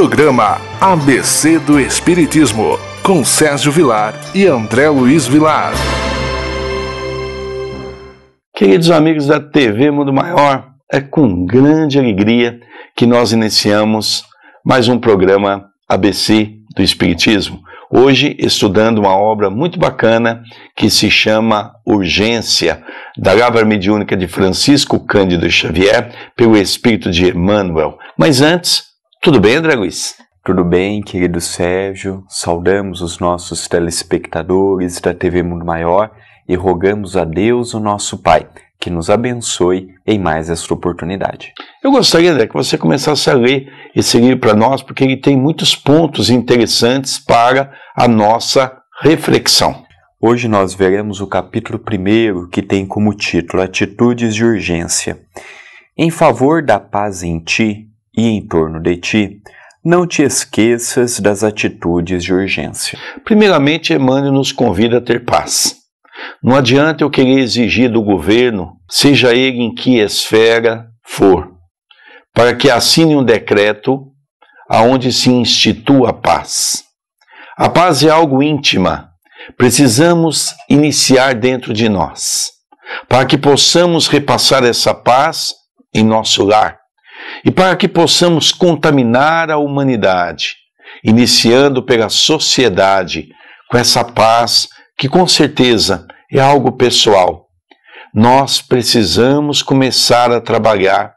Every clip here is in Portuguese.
Programa ABC do Espiritismo, com Sérgio Vilar e André Luiz Vilar. Queridos amigos da TV Mundo Maior, é com grande alegria que nós iniciamos mais um programa ABC do Espiritismo. Hoje estudando uma obra muito bacana que se chama Urgência, da Lavra Mediúnica de Francisco Cândido Xavier, pelo Espírito de Emmanuel. Mas antes, tudo bem, André Luiz? Tudo bem, querido Sérgio. Saudamos os nossos telespectadores da TV Mundo Maior e rogamos a Deus, o nosso Pai, que nos abençoe em mais esta oportunidade. Eu gostaria, André, que você começasse a ler esse livro para nós, porque ele tem muitos pontos interessantes para a nossa reflexão. Hoje nós veremos o capítulo 1, que tem como título Atitudes de Urgência. Em favor da paz em ti e em torno de ti, não te esqueças das atitudes de urgência. Primeiramente, Emmanuel nos convida a ter paz. Não adianta eu querer exigir do governo, seja ele em que esfera for, para que assine um decreto aonde se institua a paz. A paz é algo íntima. Precisamos iniciar dentro de nós, para que possamos repassar essa paz em nosso lar e para que possamos contaminar a humanidade, iniciando pela sociedade com essa paz que com certeza é algo pessoal. Nós precisamos começar a trabalhar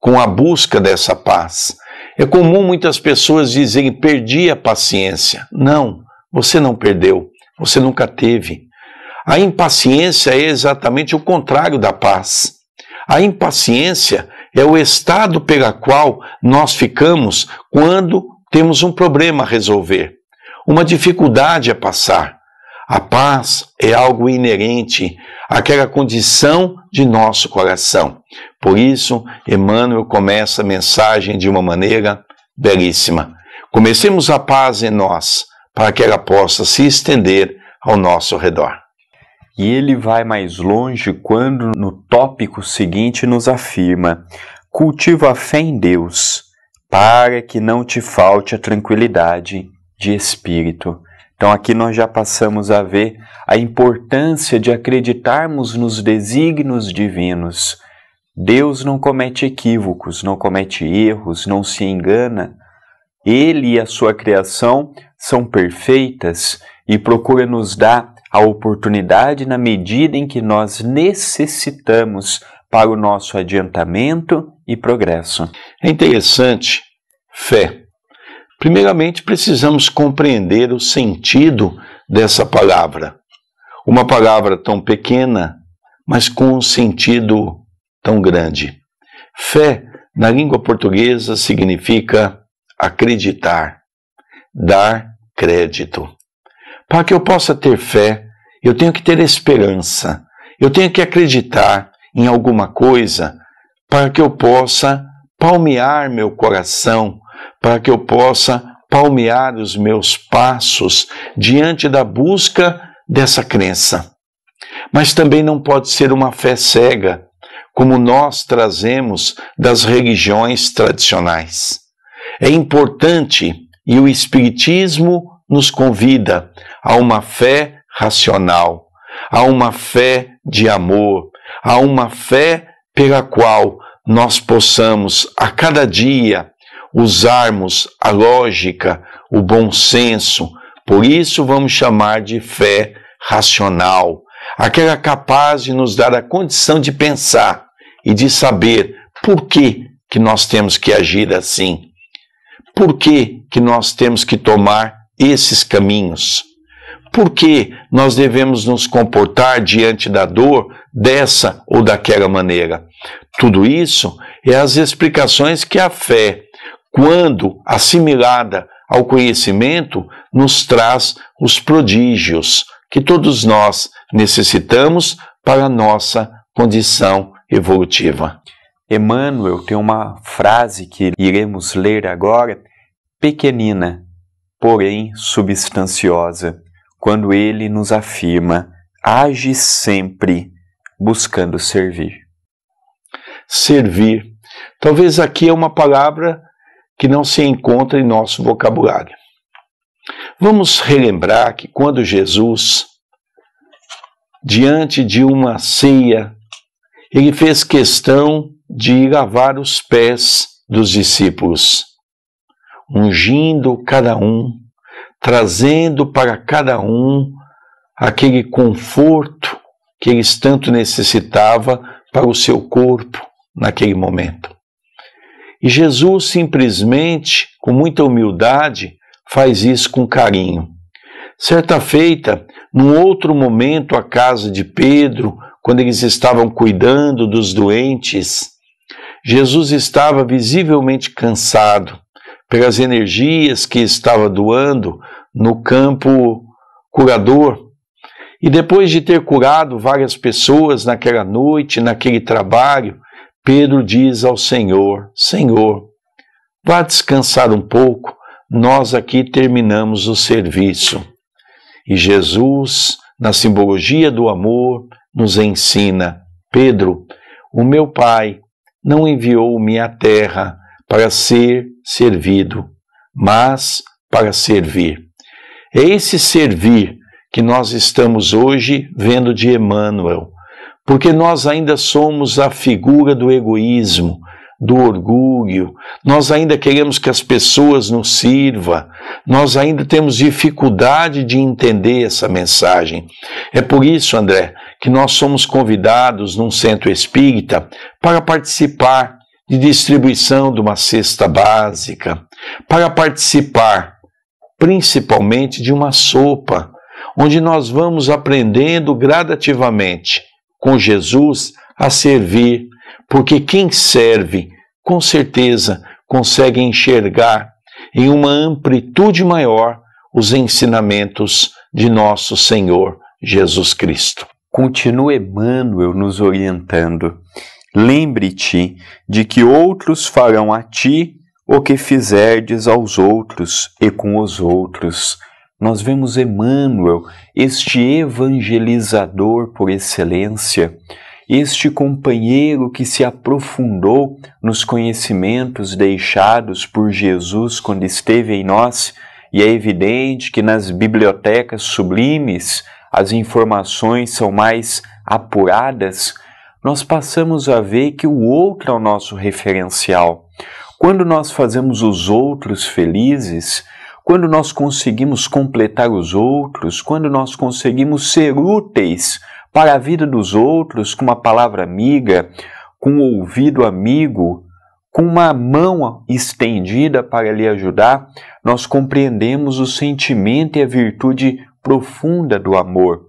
com a busca dessa paz. É comum muitas pessoas dizerem, perdi a paciência. Não, você não perdeu, você nunca teve. A impaciência é exatamente o contrário da paz. A impaciência é o estado pelo qual nós ficamos quando temos um problema a resolver, uma dificuldade a passar. A paz é algo inerente àquela condição de nosso coração. Por isso, Emmanuel começa a mensagem de uma maneira belíssima. Comecemos a paz em nós, para que ela possa se estender ao nosso redor. E ele vai mais longe quando no tópico seguinte nos afirma: cultiva a fé em Deus, para que não te falte a tranquilidade de espírito. Então aqui nós já passamos a ver a importância de acreditarmos nos desígnios divinos. Deus não comete equívocos, não comete erros, não se engana. Ele e a sua criação são perfeitas e procura nos dar a oportunidade na medida em que nós necessitamos para o nosso adiantamento e progresso. É interessante, fé. Primeiramente, precisamos compreender o sentido dessa palavra. Uma palavra tão pequena, mas com um sentido tão grande. Fé, na língua portuguesa, significa acreditar, dar crédito. Para que eu possa ter fé, eu tenho que ter esperança, eu tenho que acreditar em alguma coisa para que eu possa palmear meu coração, para que eu possa palmear os meus passos diante da busca dessa crença. Mas também não pode ser uma fé cega, como nós trazemos das religiões tradicionais. É importante, e o Espiritismo nos convida a uma fé racional, a uma fé de amor, a uma fé pela qual nós possamos a cada dia usarmos a lógica, o bom senso. Por isso vamos chamar de fé racional, aquela capaz de nos dar a condição de pensar e de saber por que nós temos que agir assim, por que nós temos que tomar esses caminhos, por que nós devemos nos comportar diante da dor dessa ou daquela maneira. Tudo isso é as explicações que a fé, quando assimilada ao conhecimento, nos traz os prodígios que todos nós necessitamos para a nossa condição evolutiva. Emmanuel tem uma frase que iremos ler agora, pequenina, porém substanciosa, quando ele nos afirma: age sempre buscando servir. Servir. Talvez aqui é uma palavra que não se encontra em nosso vocabulário. Vamos relembrar que quando Jesus, diante de uma ceia, ele fez questão de lavar os pés dos discípulos, ungindo cada um, trazendo para cada um aquele conforto que eles tanto necessitavam para o seu corpo naquele momento. E Jesus simplesmente, com muita humildade, faz isso com carinho. Certa feita, num outro momento, a casa de Pedro, quando eles estavam cuidando dos doentes, Jesus estava visivelmente cansado pelas energias que estava doando no campo curador. E depois de ter curado várias pessoas naquela noite, naquele trabalho, Pedro diz ao Senhor: Senhor, vá descansar um pouco, nós aqui terminamos o serviço. E Jesus, na simbologia do amor, nos ensina: Pedro, o meu Pai não enviou-me à terra para ser servido, mas para servir. É esse servir que nós estamos hoje vendo de Emmanuel, porque nós ainda somos a figura do egoísmo, do orgulho, nós ainda queremos que as pessoas nos sirvam, nós ainda temos dificuldade de entender essa mensagem. É por isso, André, que nós somos convidados num centro espírita para participar de distribuição de uma cesta básica, para participar principalmente de uma sopa, onde nós vamos aprendendo gradativamente com Jesus a servir, porque quem serve, com certeza, consegue enxergar em uma amplitude maior os ensinamentos de nosso Senhor Jesus Cristo. Continua Emmanuel nos orientando. Lembre-te de que outros farão a ti o que fizerdes aos outros e com os outros. Nós vemos Emmanuel, este evangelizador por excelência, este companheiro que se aprofundou nos conhecimentos deixados por Jesus quando esteve em nós, e é evidente que nas bibliotecas sublimes as informações são mais apuradas, nós passamos a ver que o outro é o nosso referencial. Quando nós fazemos os outros felizes, quando nós conseguimos completar os outros, quando nós conseguimos ser úteis para a vida dos outros com uma palavra amiga, com um ouvido amigo, com uma mão estendida para lhe ajudar, nós compreendemos o sentimento e a virtude profunda do amor,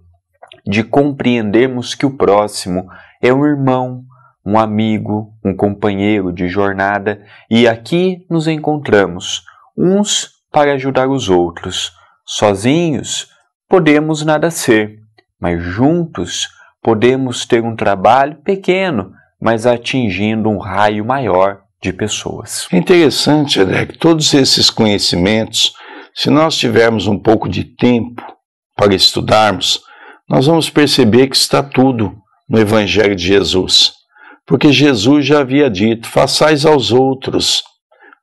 de compreendermos que o próximo é um irmão, um amigo, um companheiro de jornada, e aqui nos encontramos, uns para ajudar os outros. Sozinhos podemos nada ser, mas juntos podemos ter um trabalho pequeno, mas atingindo um raio maior de pessoas. É interessante, André, que todos esses conhecimentos, se nós tivermos um pouco de tempo para estudarmos, nós vamos perceber que está tudo no Evangelho de Jesus. Porque Jesus já havia dito: façais aos outros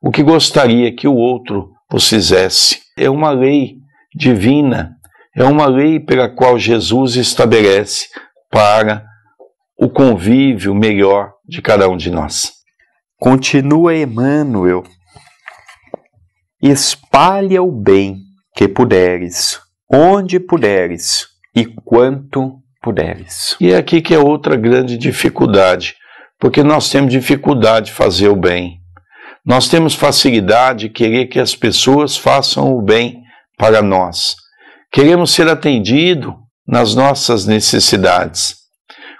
o que gostaria que o outro vos fizesse. É uma lei divina, é uma lei pela qual Jesus estabelece para o convívio melhor de cada um de nós. Continua Emmanuel: espalha o bem que puderes, onde puderes e quanto puderes. E é aqui que é outra grande dificuldade, porque nós temos dificuldade de fazer o bem. Nós temos facilidade de querer que as pessoas façam o bem para nós. Queremos ser atendidos nas nossas necessidades.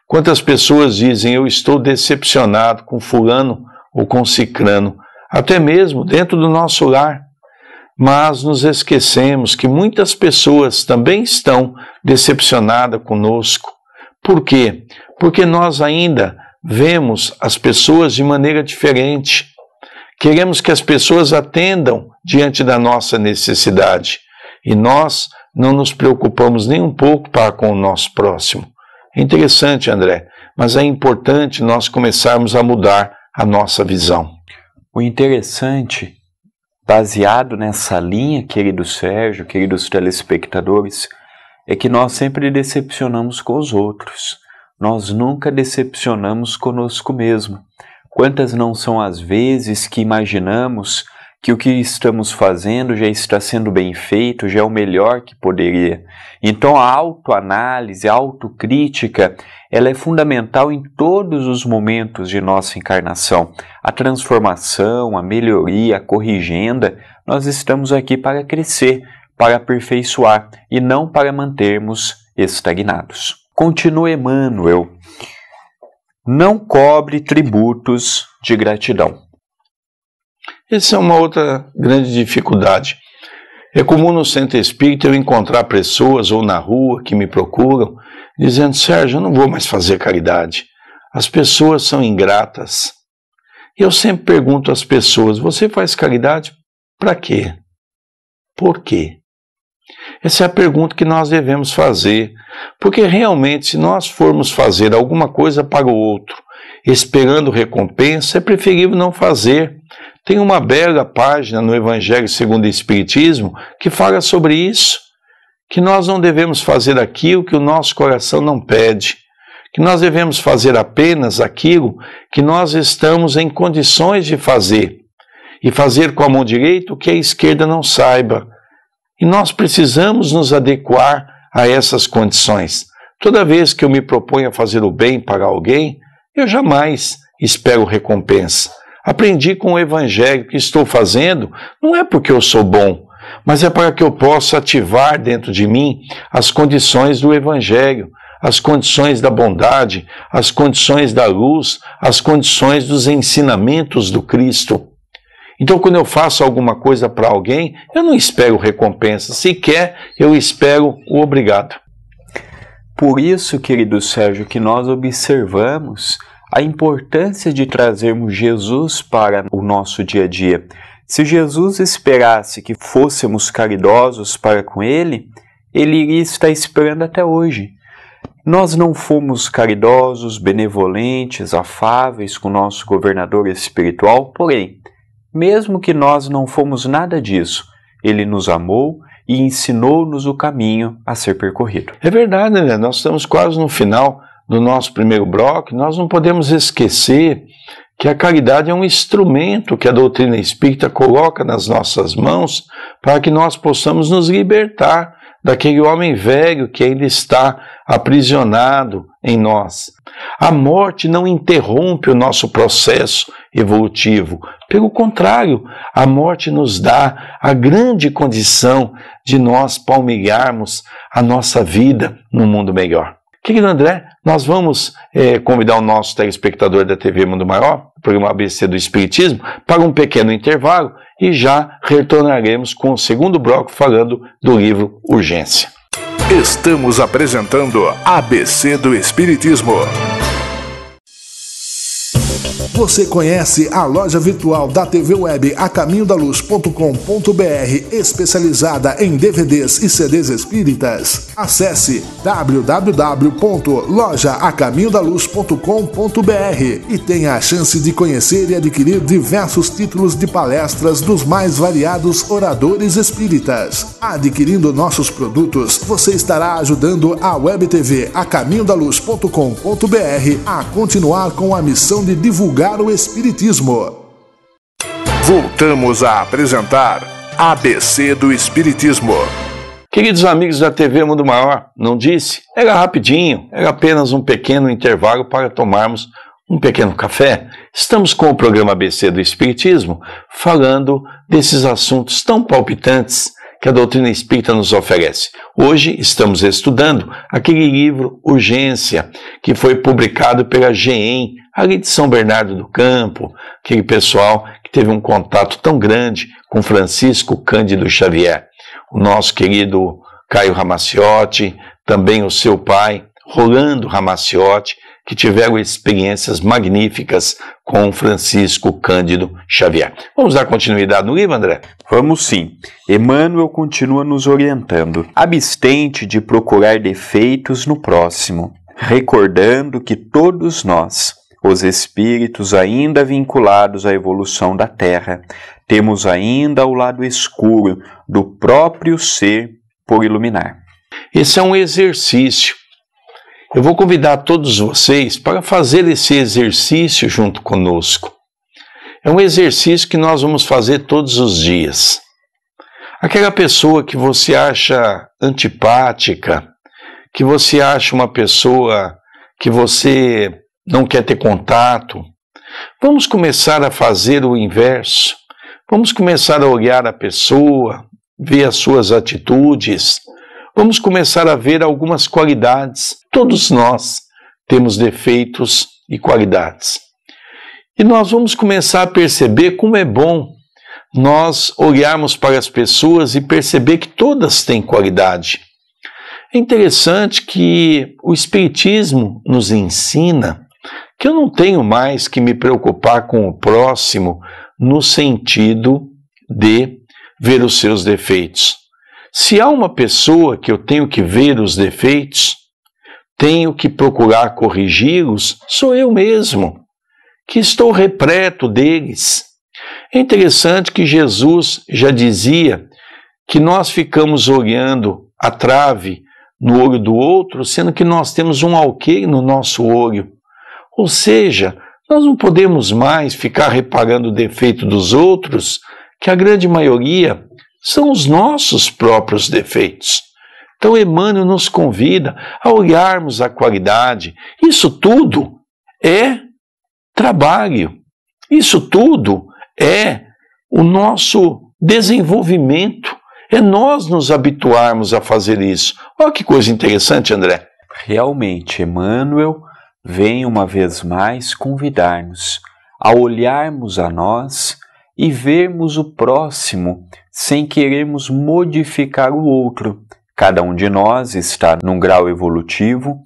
Quantas pessoas dizem: eu estou decepcionado com fulano ou com cicrano, até mesmo dentro do nosso lar. Mas nos esquecemos que muitas pessoas também estão decepcionadas conosco. Por quê? Porque nós ainda vemos as pessoas de maneira diferente. Queremos que as pessoas atendam diante da nossa necessidade. E nós não nos preocupamos nem um pouco para com o nosso próximo. É interessante, André, mas é importante nós começarmos a mudar a nossa visão. O interessante baseado nessa linha, querido Sérgio, queridos telespectadores, é que nós sempre decepcionamos com os outros. Nós nunca decepcionamos conosco mesmo. Quantas não são as vezes que imaginamos que o que estamos fazendo já está sendo bem feito, já é o melhor que poderia. Então a autoanálise, a autocrítica, ela é fundamental em todos os momentos de nossa encarnação. A transformação, a melhoria, a corrigenda, nós estamos aqui para crescer, para aperfeiçoar e não para mantermos estagnados. Continua Emmanuel. Não cobre tributos de gratidão. Essa é uma outra grande dificuldade. É comum no centro espírita eu encontrar pessoas ou na rua que me procuram dizendo: Sérgio, eu não vou mais fazer caridade. As pessoas são ingratas. E eu sempre pergunto às pessoas: você faz caridade para quê? Por quê? Essa é a pergunta que nós devemos fazer, porque realmente se nós formos fazer alguma coisa para o outro, esperando recompensa, é preferível não fazer. Tem uma bela página no Evangelho segundo o Espiritismo que fala sobre isso, que nós não devemos fazer aquilo que o nosso coração não pede, que nós devemos fazer apenas aquilo que nós estamos em condições de fazer, e fazer com a mão direita o que a esquerda não saiba. E nós precisamos nos adequar a essas condições. Toda vez que eu me proponho a fazer o bem para alguém, eu jamais espero recompensa. Aprendi com o Evangelho que estou fazendo, não é porque eu sou bom, mas é para que eu possa ativar dentro de mim as condições do Evangelho, as condições da bondade, as condições da luz, as condições dos ensinamentos do Cristo. Então, quando eu faço alguma coisa para alguém, eu não espero recompensa, sequer eu espero o obrigado. Por isso, querido Sérgio, que nós observamos a importância de trazermos Jesus para o nosso dia a dia. Se Jesus esperasse que fôssemos caridosos para com Ele, Ele iria estar esperando até hoje. Nós não fomos caridosos, benevolentes, afáveis com o nosso governador espiritual, porém, mesmo que nós não fomos nada disso, Ele nos amou e ensinou-nos o caminho a ser percorrido. É verdade, né? Nós estamos quase no final do nosso primeiro bloco. Nós não podemos esquecer que a caridade é um instrumento que a doutrina espírita coloca nas nossas mãos para que nós possamos nos libertar daquele homem velho que ainda está aprisionado em nós. A morte não interrompe o nosso processo evolutivo. Pelo contrário, a morte nos dá a grande condição de nós palmilharmos a nossa vida num mundo melhor. Querido André, nós vamos convidar o nosso telespectador da TV Mundo Maior, programa ABC do Espiritismo, para um pequeno intervalo e já retornaremos com o segundo bloco falando do livro Urgência. Estamos apresentando ABC do Espiritismo. Você conhece a loja virtual da TV Web acaminhodaluz.com.br, especializada em DVDs e CDs espíritas? Acesse www.lojaacaminhodaluz.com.br e tenha a chance de conhecer e adquirir diversos títulos de palestras dos mais variados oradores espíritas. Adquirindo nossos produtos, você estará ajudando a Web TV acaminhodaluz.com.br a continuar com a missão de divulgar o Espiritismo. Voltamos a apresentar ABC do Espiritismo. Queridos amigos da TV Mundo Maior, não disse? Era rapidinho, era apenas um pequeno intervalo para tomarmos um pequeno café. Estamos com o programa ABC do Espiritismo, falando desses assuntos tão palpitantes que a doutrina espírita nos oferece. Hoje estamos estudando aquele livro Urgência, que foi publicado pela GEM, ali de São Bernardo do Campo, aquele pessoal que teve um contato tão grande com Francisco Cândido Xavier. O nosso querido Caio Ramacciotti, também o seu pai, Rolando Ramacciotti, que tiveram experiências magníficas com Francisco Cândido Xavier. Vamos dar continuidade no livro, André? Vamos sim. Emmanuel continua nos orientando. Abstente de procurar defeitos no próximo, recordando que todos nós, os espíritos ainda vinculados à evolução da Terra, temos ainda o lado escuro do próprio ser por iluminar. Esse é um exercício. Eu vou convidar todos vocês para fazer esse exercício junto conosco. É um exercício que nós vamos fazer todos os dias. Aquela pessoa que você acha antipática, que você acha uma pessoa que você não quer ter contato, vamos começar a fazer o inverso. Vamos começar a olhar a pessoa, ver as suas atitudes. Vamos começar a ver algumas qualidades. Todos nós temos defeitos e qualidades. E nós vamos começar a perceber como é bom nós olharmos para as pessoas e perceber que todas têm qualidade. É interessante que o Espiritismo nos ensina que eu não tenho mais que me preocupar com o próximo no sentido de ver os seus defeitos. Se há uma pessoa que eu tenho que ver os defeitos, tenho que procurar corrigi-los, sou eu mesmo, que estou repleto deles. É interessante que Jesus já dizia que nós ficamos olhando a trave no olho do outro, sendo que nós temos um alqueire no nosso olho. Ou seja, nós não podemos mais ficar reparando o defeito dos outros, que a grande maioria são os nossos próprios defeitos. Então Emmanuel nos convida a olharmos a qualidade. Isso tudo é trabalho. Isso tudo é o nosso desenvolvimento. É nós nos habituarmos a fazer isso. Olha que coisa interessante, André. Realmente, Emmanuel vem uma vez mais convidar-nos a olharmos a nós e vermos o próximo sem querermos modificar o outro. Cada um de nós está num grau evolutivo.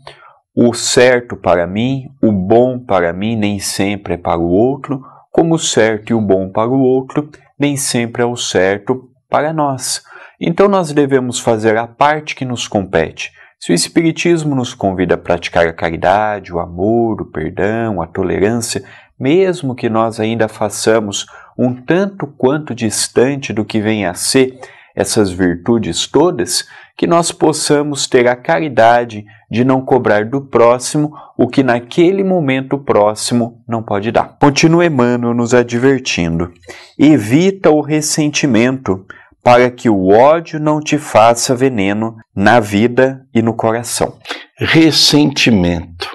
O certo para mim, o bom para mim nem sempre é para o outro, como o certo e o bom para o outro nem sempre é o certo para nós. Então nós devemos fazer a parte que nos compete. Se o Espiritismo nos convida a praticar a caridade, o amor, o perdão, a tolerância, mesmo que nós ainda façamos um tanto quanto distante do que vem a ser essas virtudes todas, que nós possamos ter a caridade de não cobrar do próximo o que naquele momento próximo não pode dar. Continua Emmanuel nos advertindo: evita o ressentimento, para que o ódio não te faça veneno na vida e no coração. Ressentimento.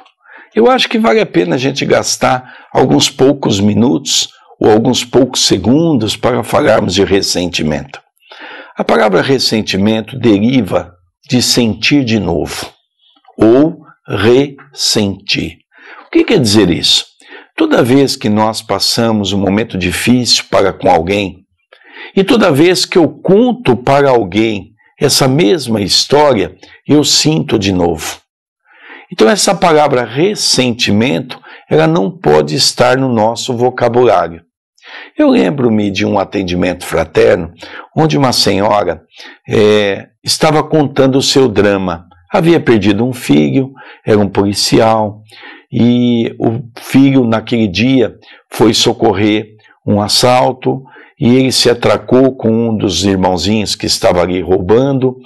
Eu acho que vale a pena a gente gastar alguns poucos minutos ou alguns poucos segundos para falarmos de ressentimento. A palavra ressentimento deriva de sentir de novo, ou ressentir. O que quer dizer isso? Toda vez que nós passamos um momento difícil para com alguém, e toda vez que eu conto para alguém essa mesma história, eu sinto de novo. Então essa palavra ressentimento, ela não pode estar no nosso vocabulário. Eu lembro-me de um atendimento fraterno, onde uma senhora estava contando o seu drama. Havia perdido um filho, era um policial, e o filho naquele dia foi socorrer um assalto, e ele se atracou com um dos irmãozinhos que estava ali roubando,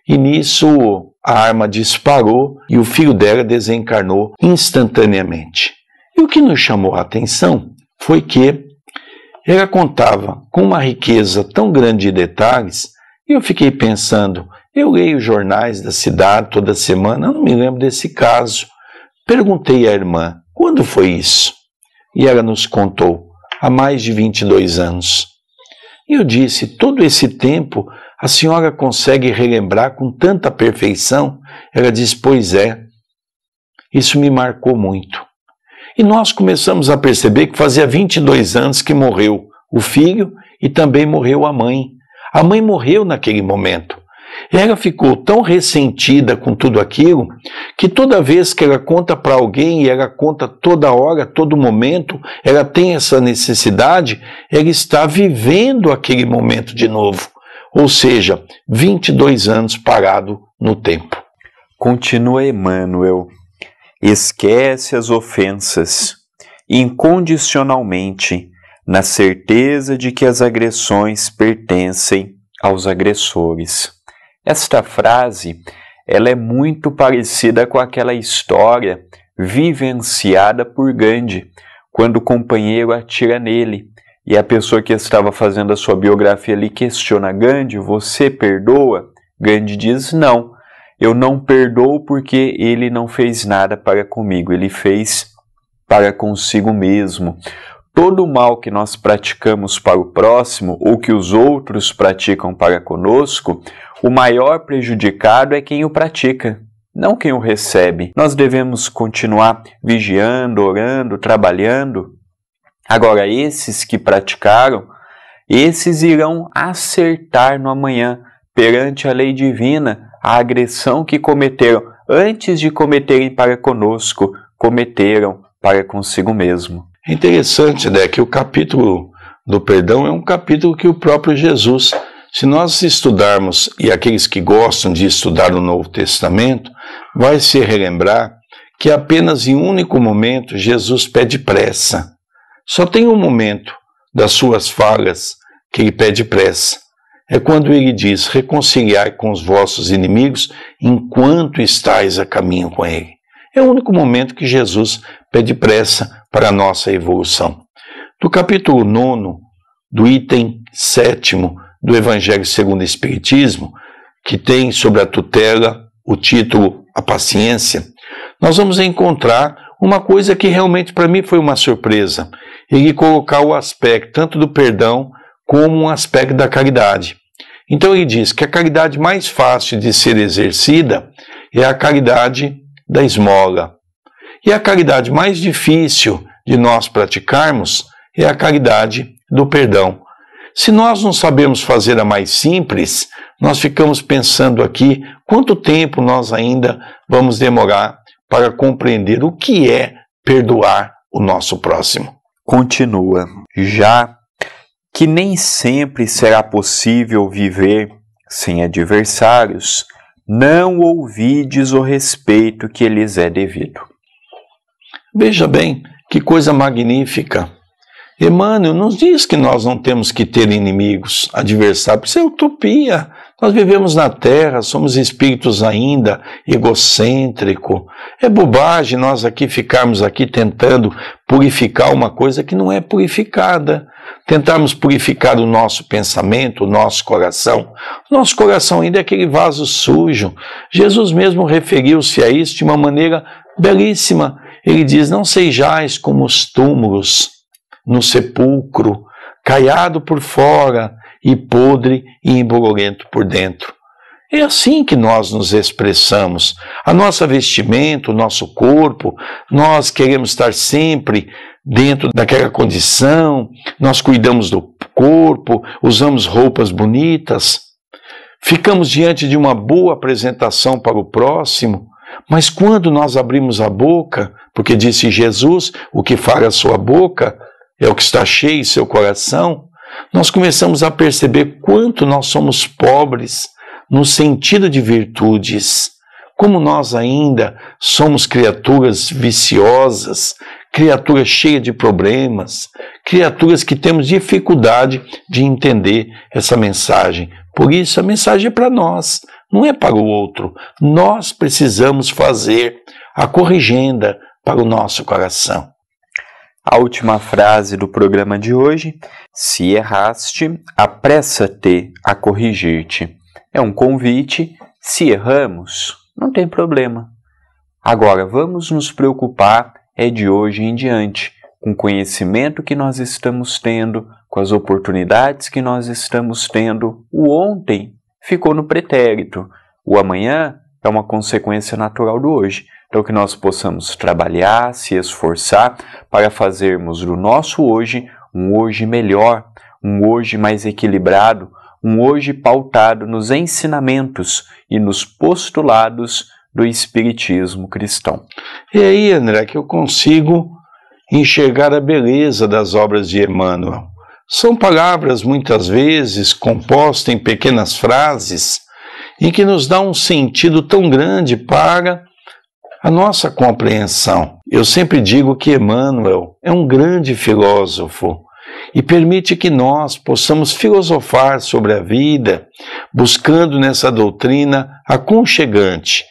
e nisso a arma disparou e o filho dela desencarnou instantaneamente. E o que nos chamou a atenção foi que ela contava com uma riqueza tão grande de detalhes, e eu fiquei pensando, eu leio jornais da cidade toda semana, eu não me lembro desse caso. Perguntei à irmã, quando foi isso? E ela nos contou, há mais de 22 anos. E eu disse, todo esse tempo a senhora consegue relembrar com tanta perfeição? Ela disse, pois é, isso me marcou muito. E nós começamos a perceber que fazia 22 anos que morreu o filho e também morreu a mãe. A mãe morreu naquele momento. Ela ficou tão ressentida com tudo aquilo, que toda vez que ela conta para alguém, e ela conta toda hora, todo momento, ela tem essa necessidade, ela está vivendo aquele momento de novo. Ou seja, 22 anos parado no tempo. Continua Emmanuel: esquece as ofensas incondicionalmente, na certeza de que as agressões pertencem aos agressores. Esta frase, ela é muito parecida com aquela história vivenciada por Gandhi, quando o companheiro atira nele, e a pessoa que estava fazendo a sua biografia lhe questiona: Gandhi, você perdoa? Gandhi diz: não, eu não perdoo porque ele não fez nada para comigo, ele fez para consigo mesmo. Todo o mal que nós praticamos para o próximo, ou que os outros praticam para conosco, o maior prejudicado é quem o pratica, não quem o recebe. Nós devemos continuar vigiando, orando, trabalhando. Agora, esses que praticaram, esses irão acertar no amanhã, perante a lei divina, a agressão que cometeram antes de cometerem para conosco, cometeram para consigo mesmo. É interessante, né, que o capítulo do perdão é um capítulo que o próprio Jesus, se nós estudarmos, e aqueles que gostam de estudar o Novo Testamento, vai se relembrar que apenas em um único momento Jesus pede pressa. Só tem um momento das suas falas que ele pede pressa. É quando ele diz: reconciliai com os vossos inimigos enquanto estáis a caminho com ele. É o único momento que Jesus pede pressa para a nossa evolução. Do capítulo 9, do item 7º do Evangelho segundo o Espiritismo, que tem sobre a tutela o título A Paciência, nós vamos encontrar uma coisa que realmente para mim foi uma surpresa. Ele colocar o aspecto tanto do perdão como um aspecto da caridade. Então ele diz que a caridade mais fácil de ser exercida é a caridade da esmola. E a caridade mais difícil de nós praticarmos é a caridade do perdão. Se nós não sabemos fazer a mais simples, nós ficamos pensando aqui quanto tempo nós ainda vamos demorar para compreender o que é perdoar o nosso próximo. Continua: já que nem sempre será possível viver sem adversários, não ouvides o respeito que lhes é devido. Veja bem, que coisa magnífica. Emmanuel nos diz que nós não temos que ter inimigos, adversários. Isso é utopia. Nós vivemos na Terra, somos espíritos ainda, egocêntricos. É bobagem nós aqui ficarmos aqui tentando purificar uma coisa que não é purificada. Tentarmos purificar o nosso pensamento, o nosso coração. O nosso coração ainda é aquele vaso sujo. Jesus mesmo referiu-se a isso de uma maneira belíssima. Ele diz: não sejais como os túmulos no sepulcro, caiado por fora e podre e embolorento por dentro. É assim que nós nos expressamos. A nossa vestimenta, o nosso corpo, nós queremos estar sempre dentro daquela condição, nós cuidamos do corpo, usamos roupas bonitas, ficamos diante de uma boa apresentação para o próximo, mas quando nós abrimos a boca, porque disse Jesus, o que fala a sua boca é o que está cheio em seu coração, nós começamos a perceber quanto nós somos pobres no sentido de virtudes, como nós ainda somos criaturas viciosas, criaturas cheias de problemas, criaturas que temos dificuldade de entender essa mensagem. Por isso a mensagem é para nós, não é para o outro. Nós precisamos fazer a corrigenda para o nosso coração. A última frase do programa de hoje: se erraste, apressa-te a corrigir-te. É um convite. Se erramos, não tem problema. Agora, vamos nos preocupar de hoje em diante, com o conhecimento que nós estamos tendo, com as oportunidades que nós estamos tendo. O ontem ficou no pretérito. O amanhã é uma consequência natural do hoje. Então, que nós possamos trabalhar, se esforçar para fazermos do nosso hoje um hoje melhor, um hoje mais equilibrado, um hoje pautado nos ensinamentos e nos postulados do Espiritismo cristão. E aí, André, que eu consigo enxergar a beleza das obras de Emmanuel. São palavras, muitas vezes, compostas em pequenas frases, em que nos dá um sentido tão grande para a nossa compreensão. Eu sempre digo que Emmanuel é um grande filósofo e permite que nós possamos filosofar sobre a vida, buscando nessa doutrina aconchegante,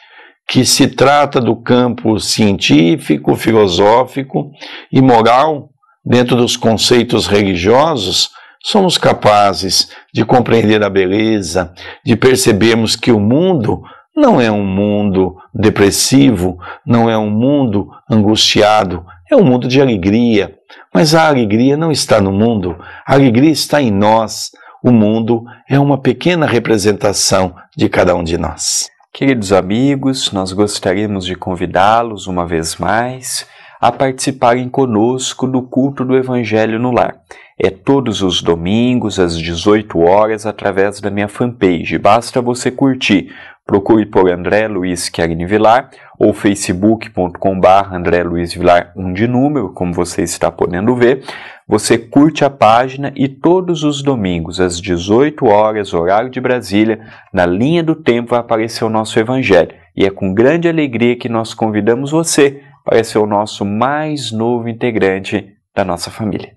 que se trata do campo científico, filosófico e moral, dentro dos conceitos religiosos, somos capazes de compreender a beleza, de percebermos que o mundo não é um mundo depressivo, não é um mundo angustiado, é um mundo de alegria. Mas a alegria não está no mundo, a alegria está em nós. O mundo é uma pequena representação de cada um de nós. Queridos amigos, nós gostaríamos de convidá-los uma vez mais a participarem conosco do culto do Evangelho no Lar. É todos os domingos, às 18 horas, através da minha fanpage. Basta você curtir. Procure por André Luiz Querini Vilar ou facebook.com/, André Luiz Vilar, 1 de número, como você está podendo ver. Você curte a página e todos os domingos, às 18 horas, horário de Brasília, na linha do tempo vai aparecer o nosso Evangelho. E é com grande alegria que nós convidamos você para ser o nosso mais novo integrante da nossa família.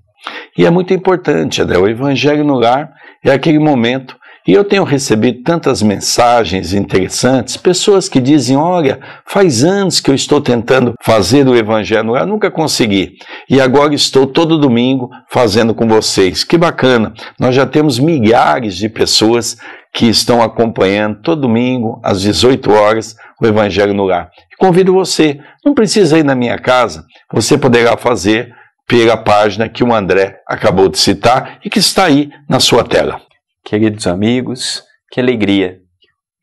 E é muito importante, André, o Evangelho no Lar é aquele momento. E eu tenho recebido tantas mensagens interessantes, pessoas que dizem, olha, faz anos que eu estou tentando fazer o Evangelho no Lar, nunca consegui. E agora estou todo domingo fazendo com vocês. Que bacana! Nós já temos milhares de pessoas que estão acompanhando todo domingo, às 18 horas, o Evangelho no Lar. E convido você, não precisa ir na minha casa, você poderá fazer pela página que o André acabou de citar e que está aí na sua tela. Queridos amigos, que alegria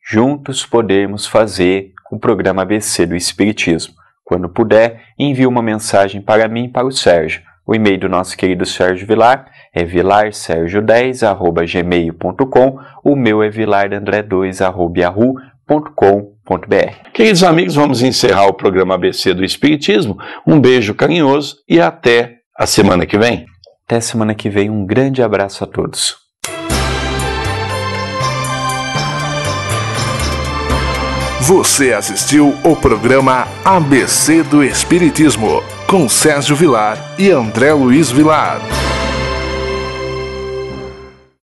juntos podemos fazer o programa ABC do Espiritismo. Quando puder, envie uma mensagem para mim e para o Sérgio. O e-mail do nosso querido Sérgio Vilar é vilarsergio10@gmail.com. O meu é vilardandré2@yahoo.com.br. Queridos amigos, vamos encerrar o programa ABC do Espiritismo. Um beijo carinhoso e até a semana que vem. Até semana que vem, um grande abraço a todos. Você assistiu o programa ABC do Espiritismo, com Sérgio Vilar e André Luiz Vilar.